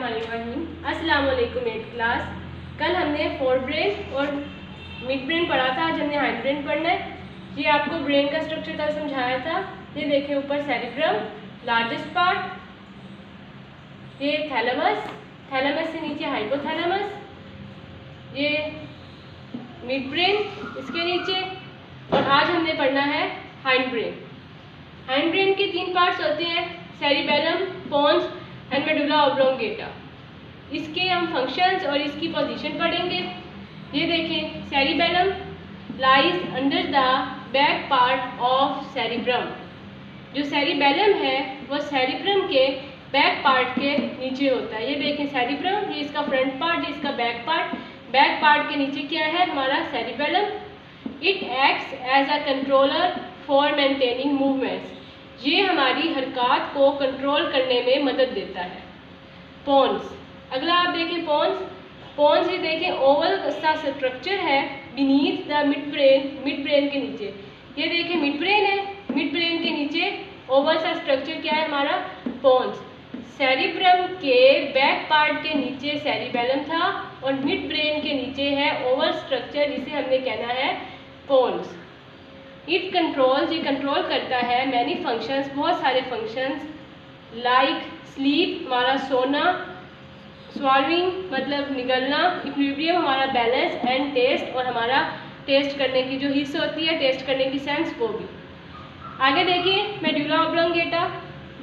बिस्मिल्लाहिर्रहमानिर्रहीम। अस्सलाम वालेकुम 8th क्लास। कल हमने फोर ब्रेन और मिड ब्रेन पढ़ा था, आज हमने हाइंड ब्रेन पढ़ना है। ये आपको ब्रेन का स्ट्रक्चर कल समझाया था। ये देखें, ऊपर सेरिब्रम लार्जेस्ट पार्ट, ये थैलेमस, थैलेमस से नीचे हाइपोथैलेमस, ये मिड ब्रेन इसके नीचे, और आज हमने पढ़ना है हाइंड ब्रेन। हाइंड ब्रेन के 3 पार्ट्स होते हैं, cerebellum, pons and medulla oblongata. इसके हम फंक्शंस और इसकी पोजीशन पढ़ेंगे। ये देखें, cerebellum lies under the back part of cerebrum. जो सेरिबेलम है वो सेरिब्रम के बैक पार्ट के नीचे होता है। ये देखें सेरिब्रम, ये इसका फ्रंट पार्ट, ये इसका बैक पार्ट। बैक पार्ट के नीचे क्या है हमारा cerebellum. It acts as a controller for maintaining movements. ये हमारी हरकत को कंट्रोल करने में मदद देता है। पोन्स, अगला आप देखें पोन्स। पोन्स ये देखें ओवल सा स्ट्रक्चर है बीनीथ द मिड ब्रेन के नीचे। ये देखें मिड ब्रेन है, मिड ब्रेन के नीचे ओवल सा स्ट्रक्चर क्या है हमारा, पोन्स। सेरिब्रम के बैक पार्ट के नीचे सेरिबेलम था और मिड ब्रेन के नीचे है ओवल स्ट्रक्चर, जिसे हमने कहना है पोन्स। इट कंट्रोल्स, ये कंट्रोल करता है मैनी फंक्शंस, बहुत सारे फंक्शंस, लाइक स्लीप हमारा सोना, स्वॉल्विंग मतलब निगलना, इक्विलिब्रियम हमारा बैलेंस, एंड टेस्ट और हमारा टेस्ट करने की जो हिस्स होती है, टेस्ट करने की सेंस, वो भी। आगे देखिए मेडुला ऑब्लोंगेटा।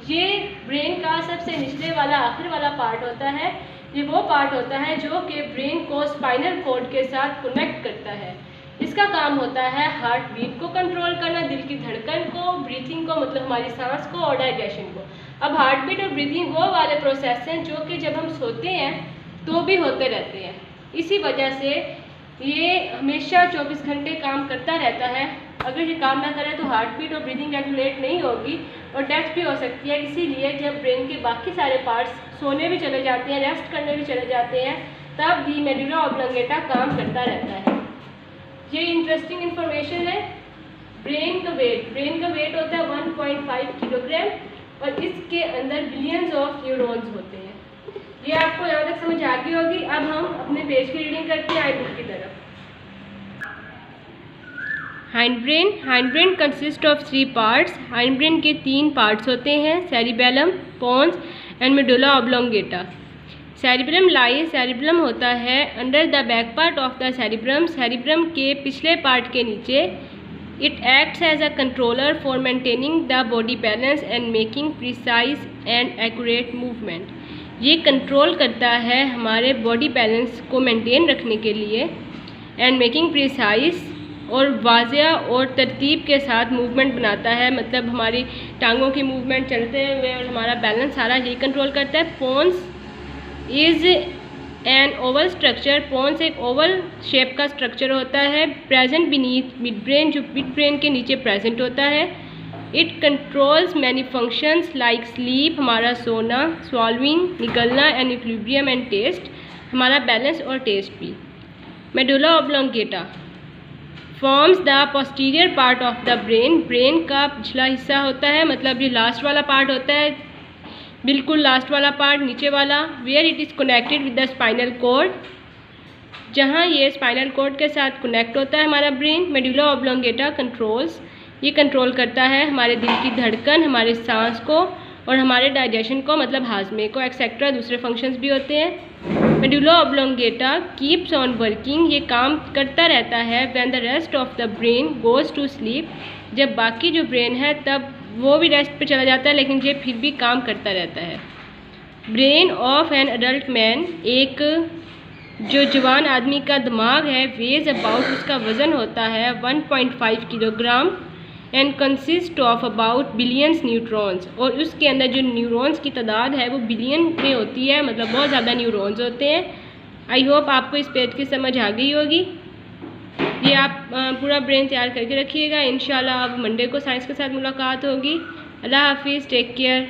ये ब्रेन का सबसे निचले वाला आखिर वाला पार्ट होता है। ये वो पार्ट होता है जो कि ब्रेन को स्पाइनल कॉर्ड के साथ कनेक्ट करता है। इसका काम होता है हार्ट बीट को कंट्रोल करना, दिल की धड़कन को, ब्रीथिंग को मतलब हमारी सांस को, और डाइजेशन को। अब हार्ट बीट और ब्रीथिंग वो वाले प्रोसेस हैं जो कि जब हम सोते हैं तो भी होते रहते हैं। इसी वजह से ये हमेशा 24 घंटे काम करता रहता है। अगर ये काम ना करे तो हार्ट बीट और ब्रीथिंग रेगुलेट नहीं होगी और डेथ भी हो सकती है। इसीलिए जब ब्रेन के बाकी सारे पार्ट्स सोने भी चले जाते हैं, रेस्ट करने भी चले जाते हैं, तब भी मेडुला ऑब्लोंगेटा काम करता रहता है। ये इंटरेस्टिंग इन्फॉर्मेशन है। ब्रेन का वेट होता है 1.5 किलोग्राम और इसके अंदर बिलियंस ऑफ न्यूरॉन्स होते हैं। ये आपको यहाँ तक समझ आ गई होगी। अब हम अपने पेज की रीडिंग करते हैं आइटम की तरफ। Hind brain consist of 3 parts. Hind brain के 3 पार्ट्स होते हैं, cerebellum, pons and medulla oblongata. Cerebrum होता है under the back part of the cerebrum, cerebrum के पिछले पार्ट के नीचे। It acts as a controller for maintaining the body balance and making precise and accurate movement. ये control करता है हमारे बॉडी बैलेंस को मेंटेन रखने के लिए, एंड मेकिंग प्रिसाइज और वाज़िया और तरतीब के साथ मूवमेंट बनाता है, मतलब हमारी टांगों की मूवमेंट चलते हुए और हमारा बैलेंस सारा यही कंट्रोल करता है। Pons is an oval structure. पोन्स एक ओवल शेप का स्ट्रक्चर होता है, प्रेजेंट बीनीथ मिड ब्रेन, जो मिड ब्रेन के नीचे प्रेजेंट होता है। It controls many functions like sleep हमारा सोना, स्वॉल्विंग निगलना, एंड इक्विलिब्रियम एंड टेस्ट हमारा बैलेंस और टेस्ट भी। Medulla oblongata forms the posterior part of the brain. Brain का पिछला हिस्सा होता है, मतलब ये लास्ट वाला पार्ट होता है, बिल्कुल लास्ट वाला पार्ट नीचे वाला। Where it is connected with the spinal cord, जहाँ ये स्पाइनल कॉर्ड के साथ कनेक्ट होता है हमारा ब्रेन। मेडुला ऑब्लोंगेटा कंट्रोल्स, ये कंट्रोल करता है हमारे दिल की धड़कन, हमारे सांस को और हमारे डाइजेशन को, मतलब हाजमे को, एक्सेट्रा दूसरे फंक्शंस भी होते हैं। Medulla oblongata keeps on working, ये काम करता रहता है when the rest of the brain goes to sleep, जब बाकी जो ब्रेन है तब वो भी रेस्ट पे चला जाता है, लेकिन ये फिर भी काम करता रहता है। Brain of an adult man, एक जो जवान आदमी का दिमाग है, वेज अबाउट, उसका वज़न होता है 1.5 kilogram, and consist of about billions neutrons, और उसके अंदर जो न्यूरॉन्स की तादाद है वो बिलियन में होती है, मतलब बहुत ज़्यादा न्यूरॉन्स होते हैं। आई होप आपको इस पेज की समझ आ गई होगी। ये आप पूरा ब्रेन तैयार करके रखिएगा। इंशाल्लाह अब मंडे को साइंस के साथ मुलाकात होगी। अल्लाह हाफिज़, टेक केयर।